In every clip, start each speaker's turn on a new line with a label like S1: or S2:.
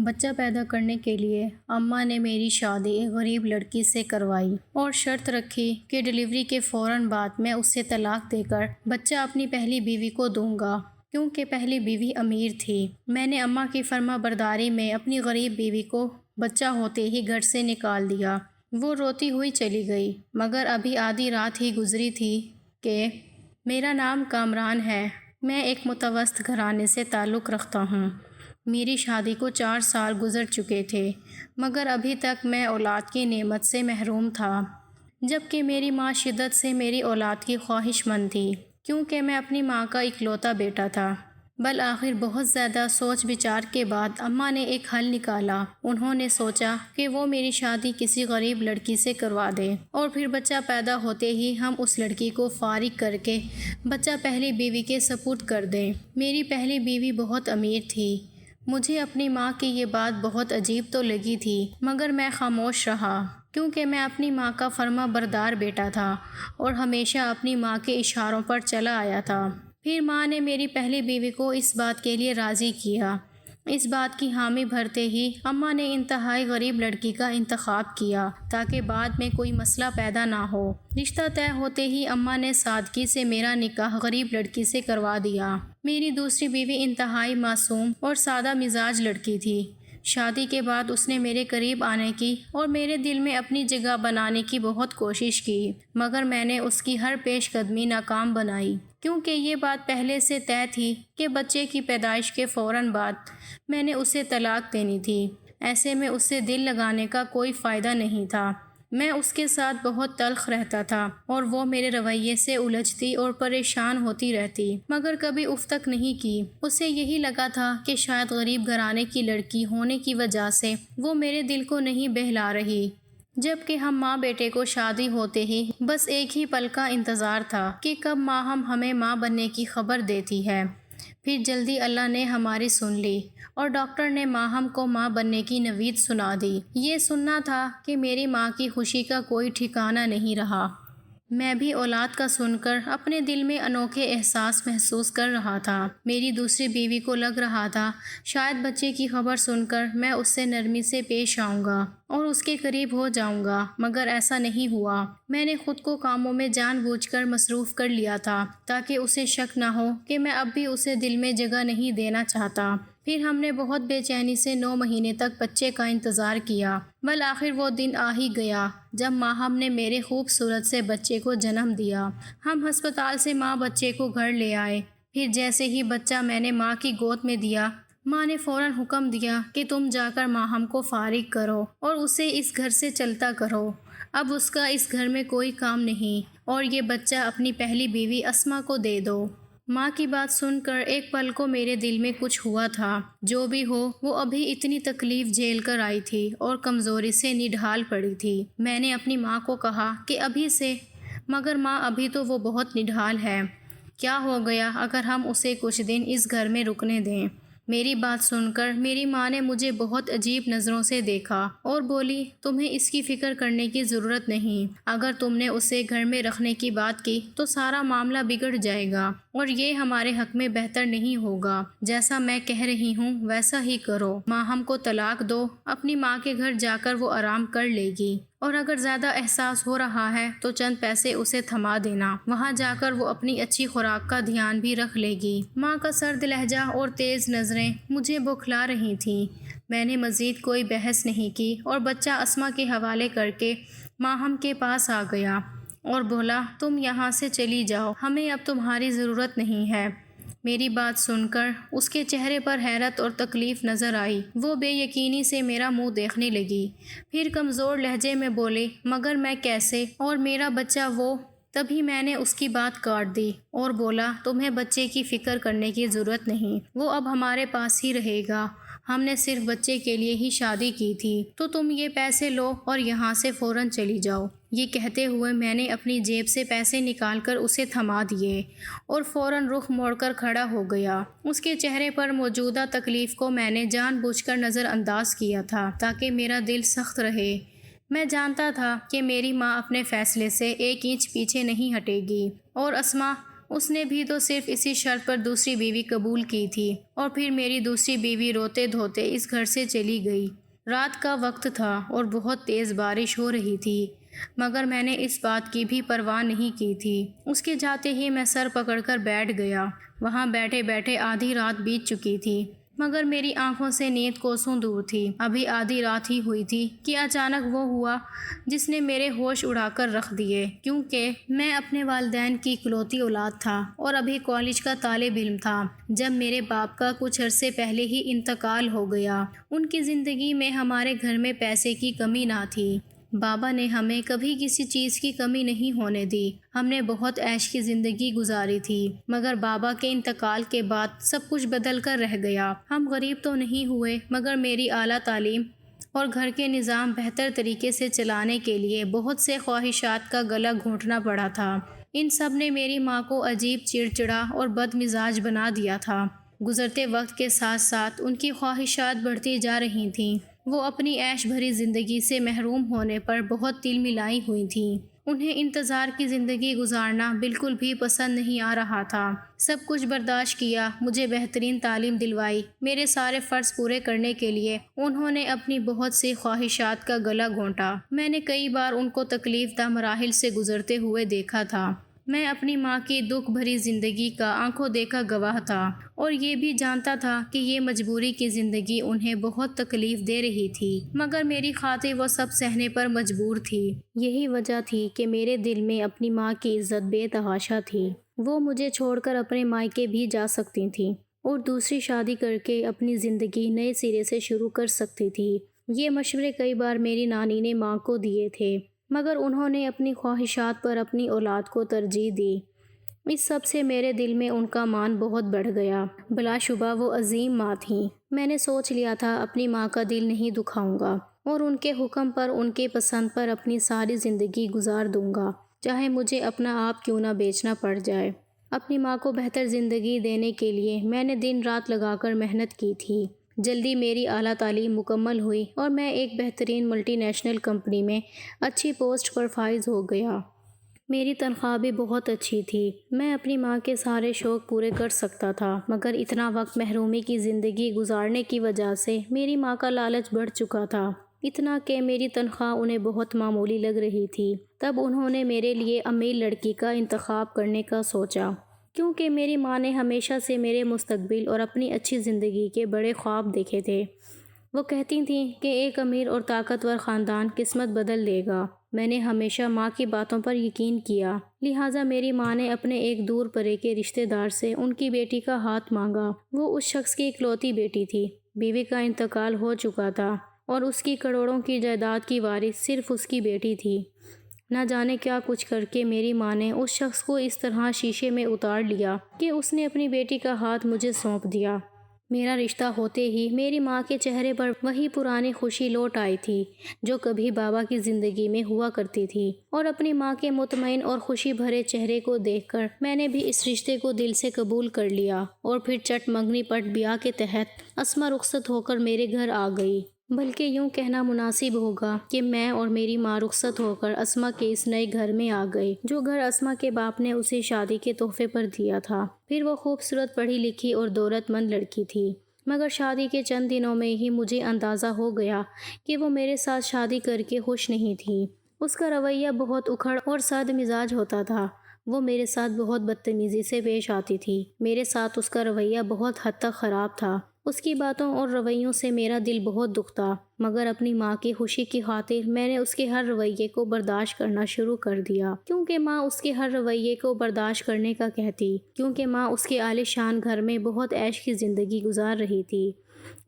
S1: بچہ پیدا کرنے کے لیے اماں نے میری شادی ایک غریب لڑکی سے کروائی اور شرط رکھی کہ ڈلیوری کے فوراً بعد میں اسے طلاق دے کر بچہ اپنی پہلی بیوی کو دوں گا، کیونکہ پہلی بیوی امیر تھی۔ میں نے اماں کی فرما برداری میں اپنی غریب بیوی کو بچہ ہوتے ہی گھر سے نکال دیا۔ وہ روتی ہوئی چلی گئی، مگر ابھی آدھی رات ہی گزری تھی کہ میرا نام کامران ہے، میں ایک متوسط گھرانے سے تعلق رکھتا ہوں۔ میری شادی کو 4 سال گزر چکے تھے، مگر ابھی تک میں اولاد کی نعمت سے محروم تھا، جبکہ میری ماں شدت سے میری اولاد کی خواہش مند تھی، کیونکہ میں اپنی ماں کا اکلوتا بیٹا تھا۔ بالآخر بہت زیادہ سوچ بچار کے بعد اماں نے ایک حل نکالا۔ انہوں نے سوچا کہ وہ میری شادی کسی غریب لڑکی سے کروا دیں اور پھر بچہ پیدا ہوتے ہی ہم اس لڑکی کو فارغ کر کے بچہ پہلی بیوی کے سپرد کر دیں۔ میری پہلی بیوی بہت امیر تھی۔ مجھے اپنی ماں کی یہ بات بہت عجیب تو لگی تھی، مگر میں خاموش رہا، کیونکہ میں اپنی ماں کا فرما بردار بیٹا تھا اور ہمیشہ اپنی ماں کے اشاروں پر چلا آیا تھا۔ پھر ماں نے میری پہلی بیوی کو اس بات کے لیے راضی کیا۔ اس بات کی حامی بھرتے ہی اماں نے انتہائی غریب لڑکی کا انتخاب کیا تاکہ بعد میں کوئی مسئلہ پیدا نہ ہو۔ رشتہ طے ہوتے ہی اماں نے سادگی سے میرا نکاح غریب لڑکی سے کروا دیا۔ میری دوسری بیوی انتہائی معصوم اور سادہ مزاج لڑکی تھی۔ شادی کے بعد اس نے میرے قریب آنے کی اور میرے دل میں اپنی جگہ بنانے کی بہت کوشش کی، مگر میں نے اس کی ہر پیش قدمی ناکام بنائی، کیونکہ یہ بات پہلے سے طے تھی کہ بچے کی پیدائش کے فوراً بعد میں نے اسے طلاق دینی تھی۔ ایسے میں اس سے دل لگانے کا کوئی فائدہ نہیں تھا۔ میں اس کے ساتھ بہت تلخ رہتا تھا اور وہ میرے رویے سے الجھتی اور پریشان ہوتی رہتی، مگر کبھی اف تک نہیں کی۔ اسے یہی لگا تھا کہ شاید غریب گھرانے کی لڑکی ہونے کی وجہ سے وہ میرے دل کو نہیں بہلا رہی، جبکہ ہم ماں بیٹے کو شادی ہوتے ہی بس ایک ہی پل کا انتظار تھا کہ کب ماہم ہمیں ماں بننے کی خبر دیتی ہے۔ پھر جلدی اللہ نے ہماری سن لی اور ڈاکٹر نے ماہم کو ماں بننے کی نوید سنا دی۔ یہ سننا تھا کہ میری ماں کی خوشی کا کوئی ٹھکانہ نہیں رہا۔ میں بھی اولاد کا سن کر اپنے دل میں انوکھے احساس محسوس کر رہا تھا۔ میری دوسری بیوی کو لگ رہا تھا شاید بچے کی خبر سن کر میں اس سے نرمی سے پیش آؤں گا اور اس کے قریب ہو جاؤں گا، مگر ایسا نہیں ہوا۔ میں نے خود کو کاموں میں جان بوجھ کر مصروف کر لیا تھا تاکہ اسے شک نہ ہو کہ میں اب بھی اسے دل میں جگہ نہیں دینا چاہتا۔ پھر ہم نے بہت بے چینی سے 9 مہینے تک بچے کا انتظار کیا۔ بالآخر وہ دن آ ہی گیا جب ماہم نے میرے خوبصورت سے بچے کو جنم دیا۔ ہم ہسپتال سے ماں بچے کو گھر لے آئے۔ پھر جیسے ہی بچہ میں نے ماں کی گود میں دیا، ماں نے فوراً حکم دیا کہ تم جا کر ماہم کو فارغ کرو اور اسے اس گھر سے چلتا کرو۔ اب اس کا اس گھر میں کوئی کام نہیں اور یہ بچہ اپنی پہلی بیوی اسما کو دے دو۔ ماں کی بات سن کر ایک پل کو میرے دل میں کچھ ہوا تھا۔ جو بھی ہو، وہ ابھی اتنی تکلیف جھیل کر آئی تھی اور کمزوری سے نڈھال پڑی تھی۔ میں نے اپنی ماں کو کہا کہ ابھی سے، مگر ماں ابھی تو وہ بہت نڈھال ہے، کیا ہو گیا اگر ہم اسے کچھ دن اس گھر میں رکنے دیں؟ میری بات سن کر میری ماں نے مجھے بہت عجیب نظروں سے دیکھا اور بولی، تمہیں اس کی فکر کرنے کی ضرورت نہیں۔ اگر تم نے اسے گھر میں رکھنے کی بات کی تو سارا معاملہ بگڑ جائے گا اور یہ ہمارے حق میں بہتر نہیں ہوگا۔ جیسا میں کہہ رہی ہوں ویسا ہی کرو۔ ماہم کو طلاق دو، اپنی ماں کے گھر جا کر وہ آرام کر لے گی اور اگر زیادہ احساس ہو رہا ہے تو چند پیسے اسے تھما دینا، وہاں جا کر وہ اپنی اچھی خوراک کا دھیان بھی رکھ لے گی۔ ماں کا سرد لہجہ اور تیز نظریں مجھے بوکھلا رہی تھیں۔ میں نے مزید کوئی بحث نہیں کی اور بچہ اسما کے حوالے کر کے ماہم کے پاس آ گیا اور بولا، تم یہاں سے چلی جاؤ، ہمیں اب تمہاری ضرورت نہیں ہے۔ میری بات سن کر اس کے چہرے پر حیرت اور تکلیف نظر آئی۔ وہ بے یقینی سے میرا منہ دیکھنے لگی، پھر کمزور لہجے میں بولی، مگر میں کیسے، اور میرا بچہ وہ؟ تبھی میں نے اس کی بات کاٹ دی اور بولا، تمہیں بچے کی فکر کرنے کی ضرورت نہیں، وہ اب ہمارے پاس ہی رہے گا، ہم نے صرف بچے کے لیے ہی شادی کی تھی، تو تم یہ پیسے لو اور یہاں سے فوراً چلی جاؤ۔ یہ کہتے ہوئے میں نے اپنی جیب سے پیسے نکال کر اسے تھما دیے اور فوراً رخ موڑ کر کھڑا ہو گیا۔ اس کے چہرے پر موجودہ تکلیف کو میں نے جان بوجھ کر نظر انداز کیا تھا تاکہ میرا دل سخت رہے۔ میں جانتا تھا کہ میری ماں اپنے فیصلے سے 1 انچ پیچھے نہیں ہٹے گی اور اسما اس نے بھی تو صرف اسی شرط پر دوسری بیوی قبول کی تھی، اور پھر میری دوسری بیوی روتے دھوتے اس گھر سے چلی گئی۔ رات کا وقت تھا اور بہت تیز بارش ہو رہی تھی، مگر میں نے اس بات کی بھی پرواہ نہیں کی تھی۔ اس کے جاتے ہی میں سر پکڑ کر بیٹھ گیا۔ وہاں بیٹھے بیٹھے آدھی رات بیت چکی تھی، مگر میری آنکھوں سے نیند کوسوں دور تھی۔ ابھی آدھی رات ہی ہوئی تھی کہ اچانک وہ ہوا جس نے میرے ہوش اڑا کر رکھ دیے، کیونکہ میں اپنے والدین کی اکلوتی اولاد تھا اور ابھی کالج کا طالب علم تھا جب میرے باپ کا کچھ عرصے پہلے ہی انتقال ہو گیا۔ ان کی زندگی میں ہمارے گھر میں پیسے کی کمی نہ تھی۔ بابا نے ہمیں کبھی کسی چیز کی کمی نہیں ہونے دی۔ ہم نے بہت عیش کی زندگی گزاری تھی، مگر بابا کے انتقال کے بعد سب کچھ بدل کر رہ گیا۔ ہم غریب تو نہیں ہوئے، مگر میری اعلیٰ تعلیم اور گھر کے نظام بہتر طریقے سے چلانے کے لیے بہت سے خواہشات کا گلا گھونٹنا پڑا تھا۔ ان سب نے میری ماں کو عجیب چڑچڑا اور بد مزاج بنا دیا تھا۔ گزرتے وقت کے ساتھ ساتھ ان کی خواہشات بڑھتی جا رہی تھیں۔ وہ اپنی عیش بھری زندگی سے محروم ہونے پر بہت تل ملائی ہوئی تھیں۔ انہیں انتظار کی زندگی گزارنا بالکل بھی پسند نہیں آ رہا تھا۔ سب کچھ برداشت کیا، مجھے بہترین تعلیم دلوائی۔ میرے سارے فرض پورے کرنے کے لیے انہوں نے اپنی بہت سی خواہشات کا گلا گھونٹا۔ میں نے کئی بار ان کو تکلیف دہ مراحل سے گزرتے ہوئے دیکھا تھا۔ میں اپنی ماں کی دکھ بھری زندگی کا آنکھوں دیکھا گواہ تھا، اور یہ بھی جانتا تھا کہ یہ مجبوری کی زندگی انہیں بہت تکلیف دے رہی تھی، مگر میری خاطر وہ سب سہنے پر مجبور تھی۔ یہی وجہ تھی کہ میرے دل میں اپنی ماں کی عزت بے تحاشا تھی۔ وہ مجھے چھوڑ کر اپنے مائکے بھی جا سکتی تھیں اور دوسری شادی کر کے اپنی زندگی نئے سرے سے شروع کر سکتی تھی۔ یہ مشورے کئی بار میری نانی نے ماں کو دیے تھے، مگر انہوں نے اپنی خواہشات پر اپنی اولاد کو ترجیح دی۔ اس سب سے میرے دل میں ان کا مان بہت بڑھ گیا۔ بلا شبہ وہ عظیم ماں تھیں۔ میں نے سوچ لیا تھا اپنی ماں کا دل نہیں دکھاؤں گا اور ان کے حکم پر، ان کے پسند پر اپنی ساری زندگی گزار دوں گا، چاہے مجھے اپنا آپ کیوں نہ بیچنا پڑ جائے۔ اپنی ماں کو بہتر زندگی دینے کے لیے میں نے دن رات لگا کر محنت کی تھی۔ جلدی میری اعلیٰ تعلیم مکمل ہوئی اور میں ایک بہترین ملٹی نیشنل کمپنی میں اچھی پوسٹ پر فائز ہو گیا۔ میری تنخواہ بھی بہت اچھی تھی۔ میں اپنی ماں کے سارے شوق پورے کر سکتا تھا، مگر اتنا وقت محرومی کی زندگی گزارنے کی وجہ سے میری ماں کا لالچ بڑھ چکا تھا، اتنا کہ میری تنخواہ انہیں بہت معمولی لگ رہی تھی۔ تب انہوں نے میرے لیے امیر لڑکی کا انتخاب کرنے کا سوچا، کیونکہ میری ماں نے ہمیشہ سے میرے مستقبل اور اپنی اچھی زندگی کے بڑے خواب دیکھے تھے۔ وہ کہتی تھیں کہ ایک امیر اور طاقتور خاندان قسمت بدل دے گا۔ میں نے ہمیشہ ماں کی باتوں پر یقین کیا، لہٰذا میری ماں نے اپنے ایک دور پرے کے رشتہ دار سے ان کی بیٹی کا ہاتھ مانگا۔ وہ اس شخص کی اکلوتی بیٹی تھی۔ بیوی کا انتقال ہو چکا تھا اور اس کی کروڑوں کی جائیداد کی وارث صرف اس کی بیٹی تھی۔ نہ جانے کیا کچھ کر کے میری ماں نے اس شخص کو اس طرح شیشے میں اتار لیا کہ اس نے اپنی بیٹی کا ہاتھ مجھے سونپ دیا۔ میرا رشتہ ہوتے ہی میری ماں کے چہرے پر وہی پرانی خوشی لوٹ آئی تھی جو کبھی بابا کی زندگی میں ہوا کرتی تھی، اور اپنی ماں کے مطمئن اور خوشی بھرے چہرے کو دیکھ کر میں نے بھی اس رشتے کو دل سے قبول کر لیا، اور پھر چٹ منگنی پٹ بیاہ کے تحت اسما رخصت ہو کر میرے گھر آ گئی۔ بلکہ یوں کہنا مناسب ہوگا کہ میں اور میری ماں رخصت ہو کر اسما کے اس نئے گھر میں آ گئے، جو گھر اسما کے باپ نے اسے شادی کے تحفے پر دیا تھا۔ پھر وہ خوبصورت، پڑھی لکھی اور دولت مند لڑکی تھی، مگر شادی کے چند دنوں میں ہی مجھے اندازہ ہو گیا کہ وہ میرے ساتھ شادی کر کے خوش نہیں تھی۔ اس کا رویہ بہت اکھڑ اور سرد مزاج ہوتا تھا۔ وہ میرے ساتھ بہت بدتمیزی سے پیش آتی تھی۔ میرے ساتھ اس کا رویہ بہت حد تک خراب تھا۔ اس کی باتوں اور رویوں سے میرا دل بہت دکھتا، مگر اپنی ماں کی خوشی کی خاطر میں نے اس کے ہر رویے کو برداشت کرنا شروع کر دیا، کیونکہ ماں اس کے ہر رویے کو برداشت کرنے کا کہتی، کیونکہ ماں اس کے عالی شان گھر میں بہت عیش کی زندگی گزار رہی تھی۔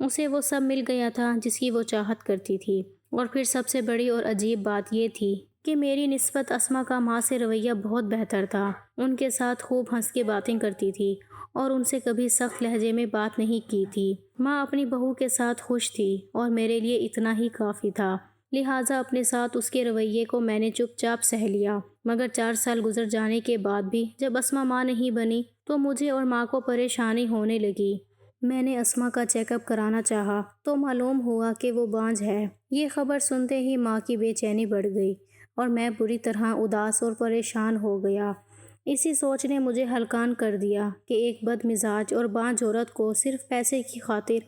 S1: اسے وہ سب مل گیا تھا جس کی وہ چاہت کرتی تھی۔ اور پھر سب سے بڑی اور عجیب بات یہ تھی کہ میری نسبت اسما کا ماں سے رویہ بہت بہتر تھا۔ ان کے ساتھ خوب ہنس کے باتیں کرتی تھی اور ان سے کبھی سخت لہجے میں بات نہیں کی تھی۔ ماں اپنی بہو کے ساتھ خوش تھی اور میرے لیے اتنا ہی کافی تھا، لہٰذا اپنے ساتھ اس کے رویے کو میں نے چپ چاپ سہ لیا۔ مگر 4 سال گزر جانے کے بعد بھی جب اسما ماں نہیں بنی تو مجھے اور ماں کو پریشانی ہونے لگی۔ میں نے اسما کا چیک اپ کرانا چاہا تو معلوم ہوا کہ وہ بانجھ ہے۔ یہ خبر سنتے ہی ماں کی بے چینی بڑھ گئی اور میں بری طرح اداس اور پریشان ہو گیا۔ اسی سوچ نے مجھے ہلکان کر دیا کہ ایک بد مزاج اور بانجھ عورت کو صرف پیسے کی خاطر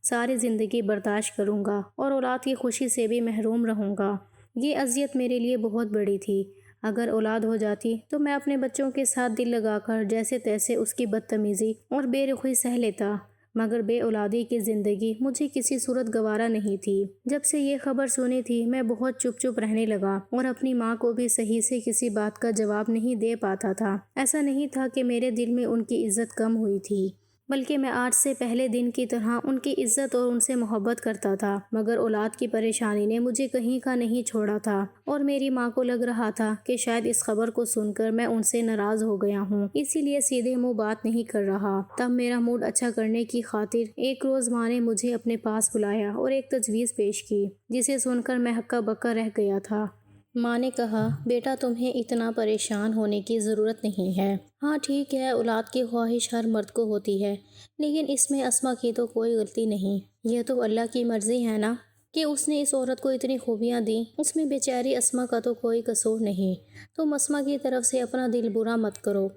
S1: ساری زندگی برداشت کروں گا اور اولاد کی خوشی سے بھی محروم رہوں گا۔ یہ اذیت میرے لیے بہت بڑی تھی۔ اگر اولاد ہو جاتی تو میں اپنے بچوں کے ساتھ دل لگا کر جیسے تیسے اس کی بدتمیزی اور بے رخی سہ لیتا، مگر بے اولادی کی زندگی مجھے کسی صورت گوارا نہیں تھی۔ جب سے یہ خبر سنی تھی میں بہت چپ چپ رہنے لگا اور اپنی ماں کو بھی صحیح سے کسی بات کا جواب نہیں دے پاتا تھا۔ ایسا نہیں تھا کہ میرے دل میں ان کی عزت کم ہوئی تھی، بلکہ میں آج سے پہلے دن کی طرح ان کی عزت اور ان سے محبت کرتا تھا، مگر اولاد کی پریشانی نے مجھے کہیں کا نہیں چھوڑا تھا اور میری ماں کو لگ رہا تھا کہ شاید اس خبر کو سن کر میں ان سے ناراض ہو گیا ہوں، اسی لیے سیدھے منہ بات نہیں کر رہا۔ تب میرا موڈ اچھا کرنے کی خاطر ایک روز ماں نے مجھے اپنے پاس بلایا اور ایک تجویز پیش کی جسے سن کر میں ہکا بکا رہ گیا تھا۔ ماں نے کہا، بیٹا تمہیں اتنا پریشان ہونے کی ضرورت نہیں ہے۔ ہاں ٹھیک ہے، اولاد کی خواہش ہر مرد کو ہوتی ہے، لیکن اس میں اسما کی تو کوئی غلطی نہیں۔ یہ تو اللہ کی مرضی ہے نا کہ اس نے اس عورت کو اتنی خوبیاں دیں، اس میں بیچاری اسما کا تو کوئی قصور نہیں۔ تم اسما کی طرف سے اپنا دل برا مت کرو،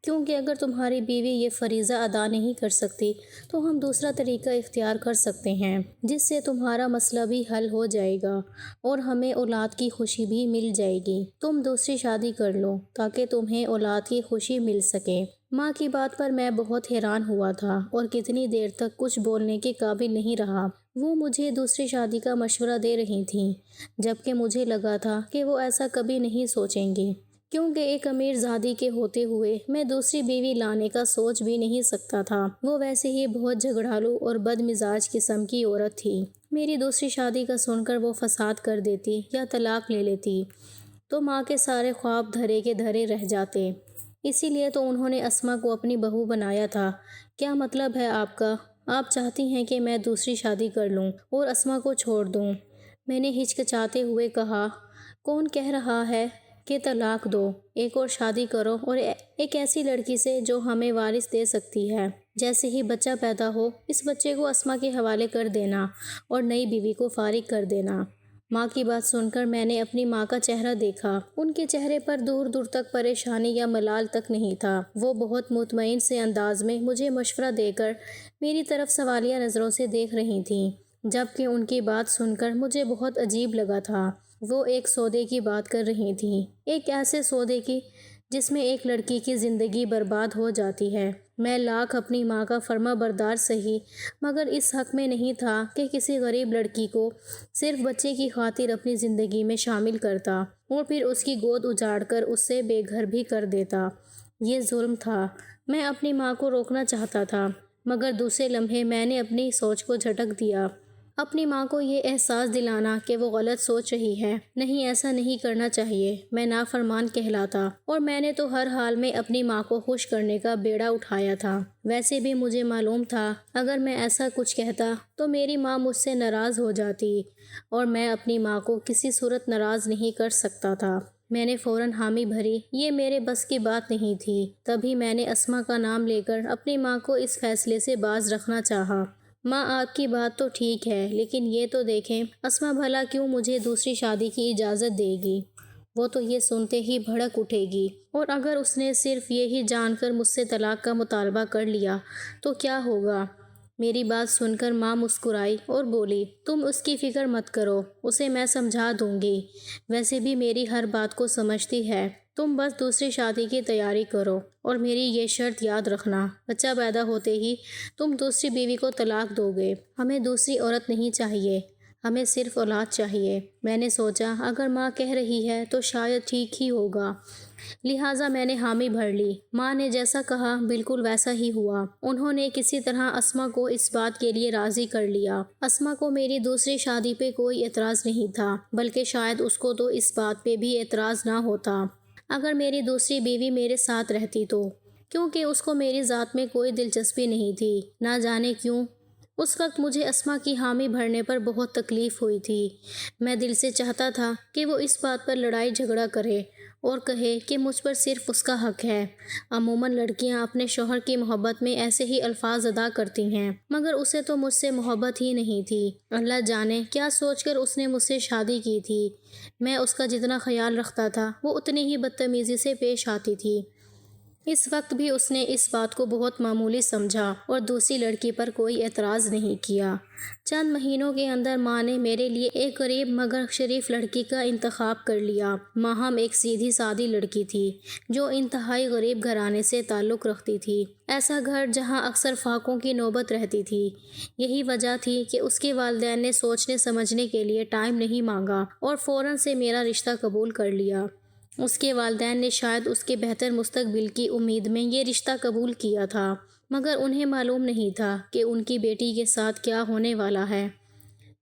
S1: کیونکہ اگر تمہاری بیوی یہ فریضہ ادا نہیں کر سکتی تو ہم دوسرا طریقہ اختیار کر سکتے ہیں جس سے تمہارا مسئلہ بھی حل ہو جائے گا اور ہمیں اولاد کی خوشی بھی مل جائے گی۔ تم دوسری شادی کر لو تاکہ تمہیں اولاد کی خوشی مل سکے۔ ماں کی بات پر میں بہت حیران ہوا تھا اور کتنی دیر تک کچھ بولنے کے قابل نہیں رہا۔ وہ مجھے دوسری شادی کا مشورہ دے رہی تھیں، جبکہ مجھے لگا تھا کہ وہ ایسا کبھی نہیں سوچیں گے، کیونکہ ایک امیر زادی کے ہوتے ہوئے میں دوسری بیوی لانے کا سوچ بھی نہیں سکتا تھا۔ وہ ویسے ہی بہت جھگڑالو اور بد مزاج قسم کی عورت تھی۔ میری دوسری شادی کا سن کر وہ فساد کر دیتی یا طلاق لے لیتی تو ماں کے سارے خواب دھرے کے دھرے رہ جاتے۔ اسی لیے تو انہوں نے اسما کو اپنی بہو بنایا تھا۔ کیا مطلب ہے آپ کا؟ آپ چاہتی ہیں کہ میں دوسری شادی کر لوں اور اسما کو چھوڑ دوں؟ میں نے ہچکچاتے ہوئے کہا، کون کہہ رہا ہے کہ طلاق دو، ایک اور شادی کرو اور ایک ایسی لڑکی سے جو ہمیں وارث دے سکتی ہے۔ جیسے ہی بچہ پیدا ہو اس بچے کو اسما کے حوالے کر دینا اور نئی بیوی کو فارغ کر دینا۔ ماں کی بات سن کر میں نے اپنی ماں کا چہرہ دیکھا۔ ان کے چہرے پر دور دور تک پریشانی یا ملال تک نہیں تھا۔ وہ بہت مطمئن سے انداز میں مجھے مشورہ دے کر میری طرف سوالیہ نظروں سے دیکھ رہی تھیں، جبکہ ان کی بات سن کر مجھے بہت عجیب لگا تھا۔ وہ ایک سودے کی بات کر رہی تھیں، ایک ایسے سودے کی جس میں ایک لڑکی کی زندگی برباد ہو جاتی ہے۔ میں لاکھ اپنی ماں کا فرما بردار سہی، مگر اس حق میں نہیں تھا کہ کسی غریب لڑکی کو صرف بچے کی خاطر اپنی زندگی میں شامل کرتا اور پھر اس کی گود اجاڑ کر اس سے بے گھر بھی کر دیتا۔ یہ ظلم تھا۔ میں اپنی ماں کو روکنا چاہتا تھا، مگر دوسرے لمحے میں نے اپنی سوچ کو جھٹک دیا۔ اپنی ماں کو یہ احساس دلانا کہ وہ غلط سوچ رہی ہے، نہیں ایسا نہیں کرنا چاہیے، میں نافرمان کہلاتا اور میں نے تو ہر حال میں اپنی ماں کو خوش کرنے کا بیڑا اٹھایا تھا۔ ویسے بھی مجھے معلوم تھا اگر میں ایسا کچھ کہتا تو میری ماں مجھ سے ناراض ہو جاتی اور میں اپنی ماں کو کسی صورت ناراض نہیں کر سکتا تھا۔ میں نے فوراً حامی بھری، یہ میرے بس کی بات نہیں تھی۔ تبھی میں نے اسما کا نام لے کر اپنی ماں کو اس فیصلے سے باز رکھنا چاہا۔ ماں آپ کی بات تو ٹھیک ہے، لیکن یہ تو دیکھیں اسما بھلا کیوں مجھے دوسری شادی کی اجازت دے گی؟ وہ تو یہ سنتے ہی بھڑک اٹھے گی، اور اگر اس نے صرف یہی جان کر مجھ سے طلاق کا مطالبہ کر لیا تو کیا ہوگا؟ میری بات سن کر ماں مسکرائی اور بولی، تم اس کی فکر مت کرو، اسے میں سمجھا دوں گی، ویسے بھی میری ہر بات کو سمجھتی ہے۔ تم بس دوسری شادی کی تیاری کرو اور میری یہ شرط یاد رکھنا، بچہ پیدا ہوتے ہی تم دوسری بیوی کو طلاق دو گے۔ ہمیں دوسری عورت نہیں چاہیے، ہمیں صرف اولاد چاہیے۔ میں نے سوچا اگر ماں کہہ رہی ہے تو شاید ٹھیک ہی ہوگا، لہٰذا میں نے حامی بھر لی۔ ماں نے جیسا کہا بالکل ویسا ہی ہوا۔ انہوں نے کسی طرح اسما کو اس بات کے لیے راضی کر لیا۔ اسما کو میری دوسری شادی پہ کوئی اعتراض نہیں تھا، بلکہ شاید اس کو تو اس بات پہ بھی اعتراض نہ ہوتا اگر میری دوسری بیوی میرے ساتھ رہتی تو، کیونکہ اس کو میری ذات میں کوئی دلچسپی نہیں تھی، نہ جانے کیوں۔ اس وقت مجھے اسما کی حامی بھرنے پر بہت تکلیف ہوئی تھی۔ میں دل سے چاہتا تھا کہ وہ اس بات پر لڑائی جھگڑا کرے اور کہے کہ مجھ پر صرف اس کا حق ہے۔ عموماً لڑکیاں اپنے شوہر کی محبت میں ایسے ہی الفاظ ادا کرتی ہیں، مگر اسے تو مجھ سے محبت ہی نہیں تھی۔ اللہ جانے کیا سوچ کر اس نے مجھ سے شادی کی تھی۔ میں اس کا جتنا خیال رکھتا تھا وہ اتنی ہی بدتمیزی سے پیش آتی تھی۔ اس وقت بھی اس نے اس بات کو بہت معمولی سمجھا اور دوسری لڑکی پر کوئی اعتراض نہیں کیا۔ چند مہینوں کے اندر ماں نے میرے لیے ایک غریب مگر شریف لڑکی کا انتخاب کر لیا۔ ماہم ایک سیدھی سادی لڑکی تھی جو انتہائی غریب گھرانے سے تعلق رکھتی تھی، ایسا گھر جہاں اکثر فاقوں کی نوبت رہتی تھی۔ یہی وجہ تھی کہ اس کے والدین نے سوچنے سمجھنے کے لیے ٹائم نہیں مانگا اور فوراً سے میرا رشتہ قبول کر لیا۔ اس کے والدین نے شاید اس کے بہتر مستقبل کی امید میں یہ رشتہ قبول کیا تھا، مگر انہیں معلوم نہیں تھا کہ ان کی بیٹی کے ساتھ کیا ہونے والا ہے۔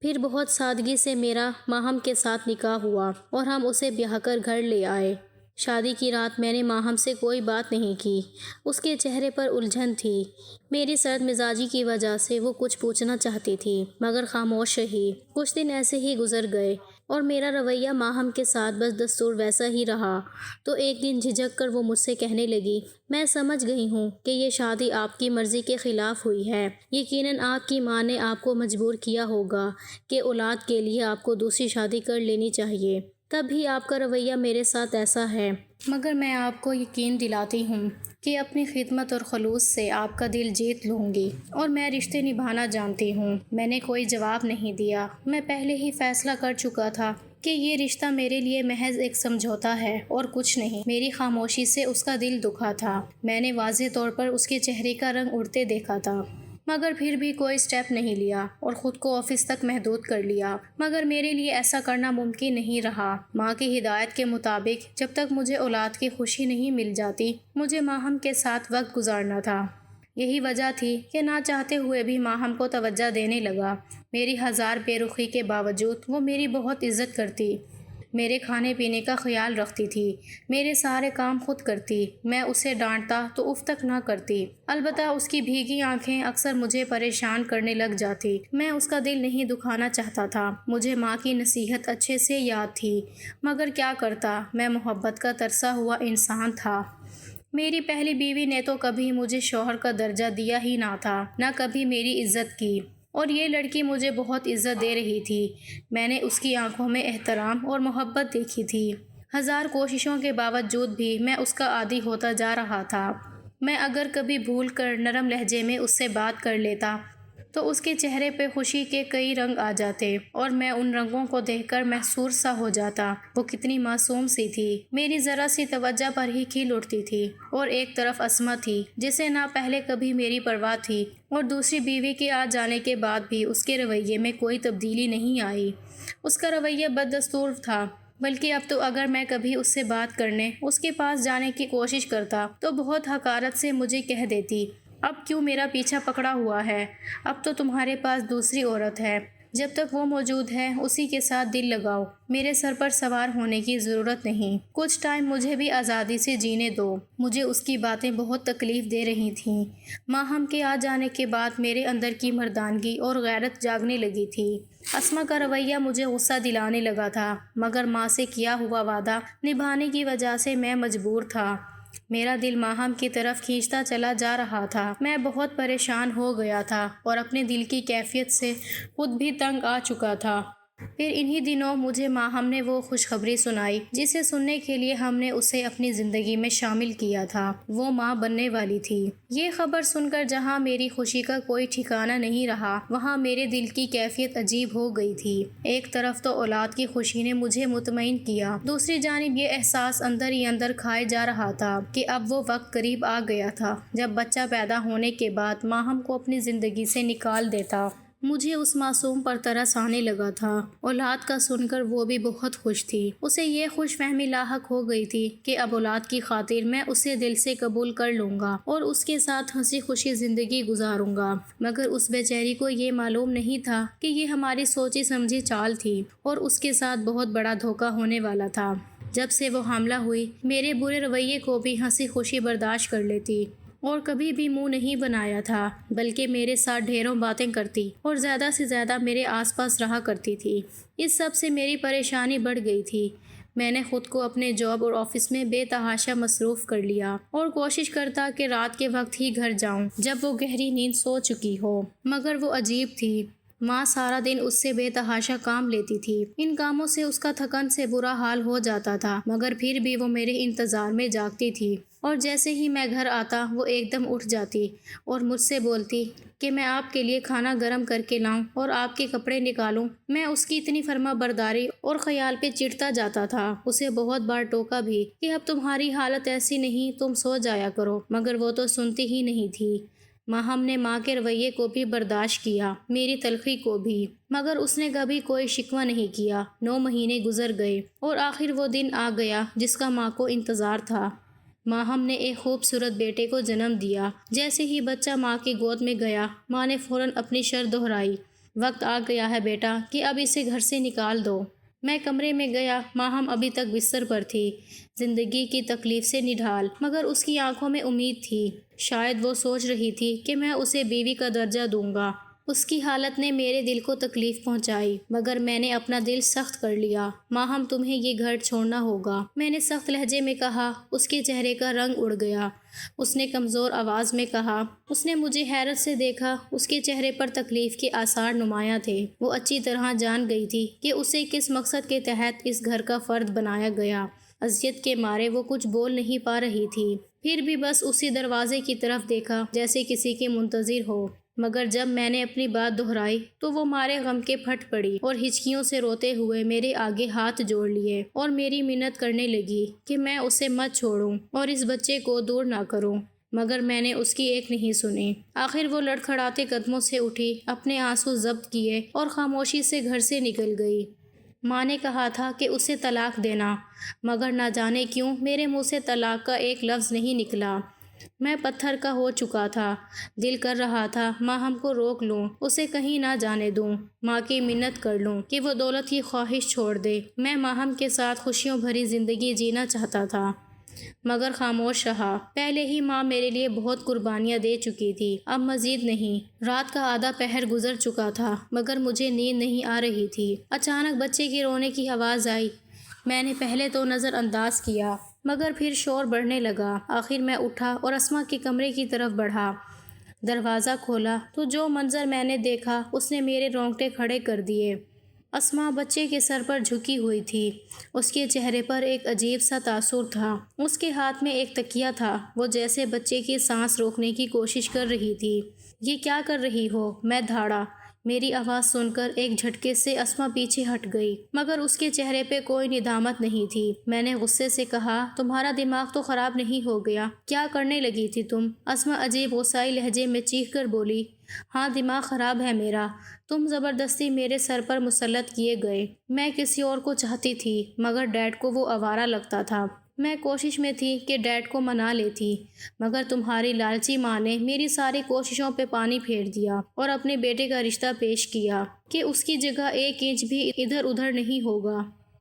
S1: پھر بہت سادگی سے میرا ماہم کے ساتھ نکاح ہوا اور ہم اسے بیاہ کر گھر لے آئے۔ شادی کی رات میں نے ماہم سے کوئی بات نہیں کی۔ اس کے چہرے پر الجھن تھی۔ میری سرد مزاجی کی وجہ سے وہ کچھ پوچھنا چاہتی تھی مگر خاموش رہی۔ کچھ دن ایسے ہی گزر گئے اور میرا رویہ ماہم کے ساتھ بس دستور ویسا ہی رہا۔ تو ایک دن جھجک کر وہ مجھ سے کہنے لگی، میں سمجھ گئی ہوں کہ یہ شادی آپ کی مرضی کے خلاف ہوئی ہے۔ یقیناً آپ کی ماں نے آپ کو مجبور کیا ہوگا کہ اولاد کے لیے آپ کو دوسری شادی کر لینی چاہیے، تب بھی آپ کا رویہ میرے ساتھ ایسا ہے۔ مگر میں آپ کو یقین دلاتی ہوں کہ اپنی خدمت اور خلوص سے آپ کا دل جیت لوں گی اور میں رشتے نبھانا جانتی ہوں۔ میں نے کوئی جواب نہیں دیا۔ میں پہلے ہی فیصلہ کر چکا تھا کہ یہ رشتہ میرے لیے محض ایک سمجھوتا ہے اور کچھ نہیں۔ میری خاموشی سے اس کا دل دکھا تھا۔ میں نے واضح طور پر اس کے چہرے کا رنگ اڑتے دیکھا تھا، مگر پھر بھی کوئی سٹیپ نہیں لیا اور خود کو آفس تک محدود کر لیا۔ مگر میرے لیے ایسا کرنا ممکن نہیں رہا۔ ماں کی ہدایت کے مطابق جب تک مجھے اولاد کی خوشی نہیں مل جاتی، مجھے ماہم کے ساتھ وقت گزارنا تھا۔ یہی وجہ تھی کہ نہ چاہتے ہوئے بھی ماہم کو توجہ دینے لگا۔ میری ہزار بے رخی کے باوجود وہ میری بہت عزت کرتی، میرے کھانے پینے کا خیال رکھتی تھی، میرے سارے کام خود کرتی۔ میں اسے ڈانٹتا تو اف تک نہ کرتی۔ البتہ اس کی بھیگی آنکھیں اکثر مجھے پریشان کرنے لگ جاتی۔ میں اس کا دل نہیں دکھانا چاہتا تھا۔ مجھے ماں کی نصیحت اچھے سے یاد تھی، مگر کیا کرتا، میں محبت کا ترسا ہوا انسان تھا۔ میری پہلی بیوی نے تو کبھی مجھے شوہر کا درجہ دیا ہی نہ تھا، نہ کبھی میری عزت کی، اور یہ لڑکی مجھے بہت عزت دے رہی تھی۔ میں نے اس کی آنکھوں میں احترام اور محبت دیکھی تھی۔ ہزار کوششوں کے باوجود بھی میں اس کا عادی ہوتا جا رہا تھا۔ میں اگر کبھی بھول کر نرم لہجے میں اس سے بات کر لیتا تو اس کے چہرے پہ خوشی کے کئی رنگ آ جاتے اور میں ان رنگوں کو دیکھ کر محصور سا ہو جاتا۔ وہ کتنی معصوم سی تھی، میری ذرا سی توجہ پر ہی کھل اٹھتی تھی۔ اور ایک طرف اسما تھی جسے نہ پہلے کبھی میری پرواہ تھی اور دوسری بیوی کے آ جانے کے بعد بھی اس کے رویے میں کوئی تبدیلی نہیں آئی۔ اس کا رویہ بددستور تھا، بلکہ اب تو اگر میں کبھی اس سے بات کرنے، اس کے پاس جانے کی کوشش کرتا تو بہت حقارت سے مجھے کہہ دیتی، اب کیوں میرا پیچھا پکڑا ہوا ہے؟ اب تو تمہارے پاس دوسری عورت ہے، جب تک وہ موجود ہے اسی کے ساتھ دل لگاؤ، میرے سر پر سوار ہونے کی ضرورت نہیں۔ کچھ ٹائم مجھے بھی آزادی سے جینے دو۔ مجھے اس کی باتیں بہت تکلیف دے رہی تھیں۔ ماہم کے آ جانے کے بعد میرے اندر کی مردانگی اور غیرت جاگنے لگی تھی۔ اسما کا رویہ مجھے غصہ دلانے لگا تھا، مگر ماں سے کیا ہوا وعدہ نبھانے کی وجہ سے میں مجبور تھا۔ میرا دل ماہم کی طرف کھینچتا چلا جا رہا تھا۔ میں بہت پریشان ہو گیا تھا اور اپنے دل کی کیفیت سے خود بھی تنگ آ چکا تھا۔ پھر انہی دنوں مجھے ماہم نے وہ خوشخبری سنائی جسے سننے کے لیے ہم نے اسے اپنی زندگی میں شامل کیا تھا۔ وہ ماں بننے والی تھی۔ یہ خبر سن کر جہاں میری خوشی کا کوئی ٹھکانہ نہیں رہا، وہاں میرے دل کی کیفیت عجیب ہو گئی تھی۔ ایک طرف تو اولاد کی خوشی نے مجھے مطمئن کیا، دوسری جانب یہ احساس اندر ہی اندر کھائے جا رہا تھا کہ اب وہ وقت قریب آ گیا تھا جب بچہ پیدا ہونے کے بعد ماہم کو اپنی زندگی سے نکال دیتا۔ مجھے اس معصوم پر ترس آنے لگا تھا۔ اولاد کا سن کر وہ بھی بہت خوش تھی۔ اسے یہ خوش فہمی لاحق ہو گئی تھی کہ اب اولاد کی خاطر میں اسے دل سے قبول کر لوں گا اور اس کے ساتھ ہنسی خوشی زندگی گزاروں گا۔ مگر اس بیچاری کو یہ معلوم نہیں تھا کہ یہ ہماری سوچی سمجھی چال تھی اور اس کے ساتھ بہت بڑا دھوکہ ہونے والا تھا۔ جب سے وہ حاملہ ہوئی، میرے برے رویے کو بھی ہنسی خوشی برداشت کر لیتی اور کبھی بھی منہ نہیں بنایا تھا، بلکہ میرے ساتھ ڈھیروں باتیں کرتی اور زیادہ سے زیادہ میرے آس پاس رہا کرتی تھی۔ اس سب سے میری پریشانی بڑھ گئی تھی۔ میں نے خود کو اپنے جاب اور آفس میں بے تحاشا مصروف کر لیا اور کوشش کرتا کہ رات کے وقت ہی گھر جاؤں جب وہ گہری نیند سو چکی ہو، مگر وہ عجیب تھی۔ ماں سارا دن اس سے بے تحاشا کام لیتی تھی۔ ان کاموں سے اس کا تھکن سے برا حال ہو جاتا تھا، مگر پھر بھی وہ میرے انتظار میں جاگتی تھی۔ اور جیسے ہی میں گھر آتا وہ ایک دم اٹھ جاتی اور مجھ سے بولتی کہ میں آپ کے لیے کھانا گرم کر کے لاؤں اور آپ کے کپڑے نکالوں۔ میں اس کی اتنی فرما برداری اور خیال پہ چڑھتا جاتا تھا۔ اسے بہت بار ٹوکا بھی کہ اب تمہاری حالت ایسی نہیں، تم سو جایا کرو، مگر وہ تو سنتی ہی نہیں تھی۔ ہم نے ماں کے رویے کو بھی برداشت کیا، میری تلخی کو بھی، مگر اس نے کبھی کوئی شکوہ نہیں کیا۔ 9 مہینے گزر گئے اور آخر وہ دن آ گیا جس کا ماں کو انتظار تھا۔ ہم نے ایک خوبصورت بیٹے کو جنم دیا۔ جیسے ہی بچہ ماں کی گود میں گیا، ماں نے فوراً اپنی شرط دہرائی، وقت آ گیا ہے بیٹا کہ اب اسے گھر سے نکال دو۔ میں کمرے میں گیا، ہم ابھی تک بستر پر تھی، زندگی کی تکلیف سے نڈھال، مگر اس کی آنکھوں میں امید تھی۔ شاید وہ سوچ رہی تھی کہ میں اسے بیوی کا درجہ دوں گا۔ اس کی حالت نے میرے دل کو تکلیف پہنچائی، مگر میں نے اپنا دل سخت کر لیا۔ ہم تمہیں یہ گھر چھوڑنا ہوگا، میں نے سخت لہجے میں کہا۔ اس کے چہرے کا رنگ اڑ گیا۔ اس نے کمزور آواز میں کہا۔ اس نے مجھے حیرت سے دیکھا۔ اس کے چہرے پر تکلیف کے آثار نمایاں تھے۔ وہ اچھی طرح جان گئی تھی کہ اسے کس مقصد کے تحت اس گھر کا فرد بنایا گیا۔ اذیت کے مارے وہ کچھ بول نہیں پا رہی تھی، پھر بھی بس اسی دروازے کی طرف دیکھا جیسے کسی کے منتظر ہو۔ مگر جب میں نے اپنی بات دہرائی تو وہ مارے غم کے پھٹ پڑی اور ہچکیوں سے روتے ہوئے میرے آگے ہاتھ جوڑ لیے اور میری منت کرنے لگی کہ میں اسے مت چھوڑوں اور اس بچے کو دور نہ کروں، مگر میں نے اس کی ایک نہیں سنی۔ آخر وہ لڑکھڑاتے قدموں سے اٹھی، اپنے آنسو ضبط کیے اور خاموشی سے گھر سے نکل گئی۔ ماں نے کہا تھا کہ اسے طلاق دینا، مگر نہ جانے کیوں میرے منہ سے طلاق کا ایک لفظ نہیں نکلا۔ میں پتھر کا ہو چکا تھا، دل کر رہا تھا ہم کو روک لوں، اسے کہیں نہ جانے دوں، ماں کی منت کر لوں کہ وہ دولت کی خواہش چھوڑ دے۔ میں ہم کے ساتھ خوشیوں بھری زندگی جینا چاہتا تھا، مگر خاموش رہا۔ پہلے ہی ماں میرے لیے بہت قربانیاں دے چکی تھی، اب مزید نہیں۔ رات کا آدھا پہر گزر چکا تھا، مگر مجھے نیند نہیں آ رہی تھی۔ اچانک بچے کے رونے کی آواز آئی۔ میں نے پہلے تو نظر انداز کیا، مگر پھر شور بڑھنے لگا۔ آخر میں اٹھا اور اسما کے کمرے کی طرف بڑھا۔ دروازہ کھولا تو جو منظر میں نے دیکھا اس نے میرے رونگٹے کھڑے کر دیے۔ اسما بچے کے سر پر جھکی ہوئی تھی، اس کے چہرے پر ایک عجیب سا تاثر تھا۔ اس کے ہاتھ میں ایک تکیہ تھا، وہ جیسے بچے کی سانس روکنے کی کوشش کر رہی تھی۔ یہ کیا کر رہی ہو؟ میں دھاڑا۔ میری آواز سن کر ایک جھٹکے سے اسما پیچھے ہٹ گئی، مگر اس کے چہرے پہ کوئی ندامت نہیں تھی۔ میں نے غصے سے کہا، تمہارا دماغ تو خراب نہیں ہو گیا؟ کیا کرنے لگی تھی تم؟ اسما عجیب غصائی لہجے میں چیخ کر بولی، ہاں دماغ خراب ہے میرا، تم زبردستی میرے سر پر مسلط کیے گئے۔ میں کسی اور کو چاہتی تھی، مگر ڈیڈ کو وہ آوارہ لگتا تھا۔ میں کوشش میں تھی کہ ڈیڈ کو منا لیتی، مگر تمہاری لالچی ماں نے میری ساری کوششوں پہ پانی پھیر دیا اور اپنے بیٹے کا رشتہ پیش کیا کہ اس کی جگہ 1 انچ بھی ادھر ادھر نہیں ہوگا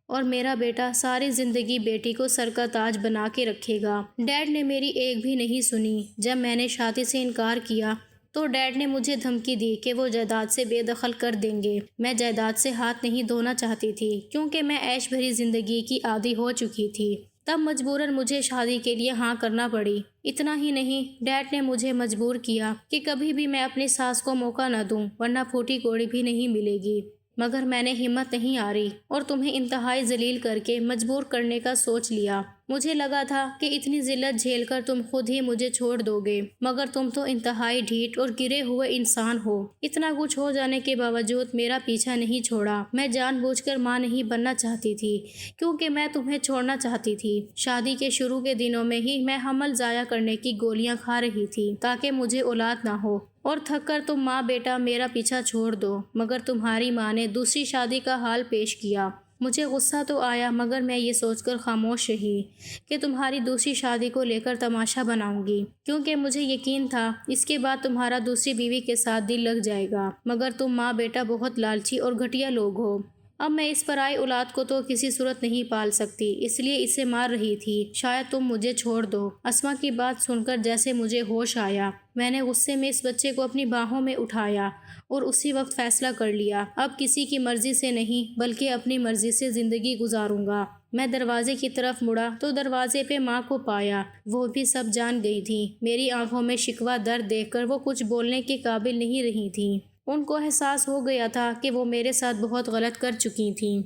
S1: اور میرا بیٹا ساری زندگی بیٹی کو سر کا تاج بنا کے رکھے گا۔ ڈیڈ نے میری ایک بھی نہیں سنی۔ جب میں نے شادی سے انکار کیا تو ڈیڈ نے مجھے دھمکی دی کہ وہ جائیداد سے بے دخل کر دیں گے۔ میں جائیداد سے ہاتھ نہیں دھونا چاہتی تھی، کیونکہ میں عیش بھری زندگی کی عادی ہو چکی تھی۔ تب مجبوراً مجھے شادی کے لیے ہاں کرنا پڑی۔ اتنا ہی نہیں، ڈیڈ نے مجھے مجبور کیا کہ کبھی بھی میں اپنی ساس کو موقع نہ دوں، ورنہ پھوٹی کوڑی بھی نہیں ملے گی۔ مگر میں نے ہمت نہیں ہاری اور تمہیں انتہائی ذلیل کر کے مجبور کرنے کا سوچ لیا۔ مجھے لگا تھا کہ اتنی ذلت جھیل کر تم خود ہی مجھے چھوڑ دو گے، مگر تم تو انتہائی ڈھیٹ اور گرے ہوئے انسان ہو۔ اتنا کچھ ہو جانے کے باوجود میرا پیچھا نہیں چھوڑا۔ میں جان بوجھ کر ماں نہیں بننا چاہتی تھی، کیونکہ میں تمہیں چھوڑنا چاہتی تھی۔ شادی کے شروع کے دنوں میں ہی میں حمل ضائع کرنے کی گولیاں کھا رہی تھی تاکہ مجھے اولاد نہ ہو، اور تھک کر تم ماں بیٹا میرا پیچھا چھوڑ دو، مگر تمہاری ماں نے دوسری شادی کا حال پیش کیا۔ مجھے غصہ تو آیا، مگر میں یہ سوچ کر خاموش رہی کہ تمہاری دوسری شادی کو لے کر تماشا بناؤں گی، کیونکہ مجھے یقین تھا اس کے بعد تمہارا دوسری بیوی کے ساتھ دل لگ جائے گا، مگر تم ماں بیٹا بہت لالچی اور گھٹیا لوگ ہو۔ اب میں اس پرائی اولاد کو تو کسی صورت نہیں پال سکتی، اس لیے اسے مار رہی تھی۔ شاید تم مجھے چھوڑ دو۔ اسما کی بات سن کر جیسے مجھے ہوش آیا، میں نے غصے میں اس بچے کو اپنی باہوں میں اٹھایا اور اسی وقت فیصلہ کر لیا، اب کسی کی مرضی سے نہیں بلکہ اپنی مرضی سے زندگی گزاروں گا۔ میں دروازے کی طرف مڑا تو دروازے پہ ماں کو پایا، وہ بھی سب جان گئی تھی۔ میری آنکھوں میں شکوہ درد دیکھ کر وہ کچھ بولنے کے قابل نہیں رہی تھیں۔ ان کو احساس ہو گیا تھا کہ وہ میرے ساتھ بہت غلط کر چکی تھیں۔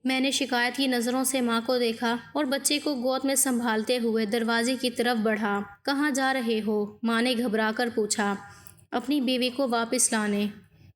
S1: میں نے شکایت کی نظروں سے ماں کو دیکھا اور بچے کو گود میں سنبھالتے ہوئے دروازے کی طرف بڑھا۔ کہاں جا رہے ہو؟ ماں نے گھبرا کر پوچھا۔ اپنی بیوی کو واپس لانے،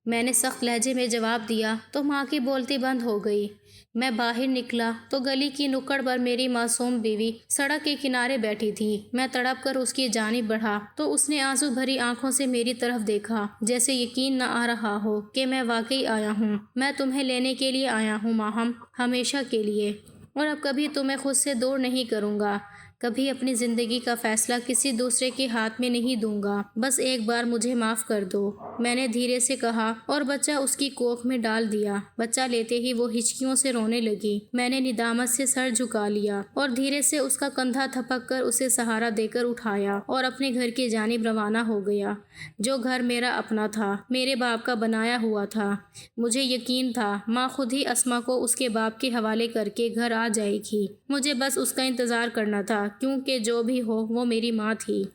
S1: میں نے سخت لہجے میں جواب دیا تو ماں کی بولتی بند ہو گئی۔ میں باہر نکلا تو گلی کی نکڑ پر میری معصوم بیوی سڑک کے کنارے بیٹھی تھی۔ میں تڑپ کر اس کی جانب بڑھا تو اس نے آنسو بھری آنکھوں سے میری طرف دیکھا، جیسے یقین نہ آ رہا ہو کہ میں واقعی آیا ہوں۔ میں تمہیں لینے کے لیے آیا ہوں ماہم، ہمیشہ کے لیے، اور اب کبھی تمہیں خود سے دور نہیں کروں گا، کبھی اپنی زندگی کا فیصلہ کسی دوسرے کے ہاتھ میں نہیں دوں گا، بس ایک بار مجھے معاف کر دو، میں نے دھیرے سے کہا، اور بچہ اس کی کوکھ میں ڈال دیا۔ بچہ لیتے ہی وہ ہچکیوں سے رونے لگی۔ میں نے ندامت سے سر جھکا لیا اور دھیرے سے اس کا کندھا تھپک کر اسے سہارا دے کر اٹھایا اور اپنے گھر کی جانب روانہ ہو گیا، جو گھر میرا اپنا تھا، میرے باپ کا بنایا ہوا تھا۔ مجھے یقین تھا ماں خود ہی اسما کو اس کے باپ کے حوالے کر کے گھر آ جائے گی، مجھے بس اس کا انتظار کرنا تھا، کیونکہ جو بھی ہو وہ میری ماں تھی۔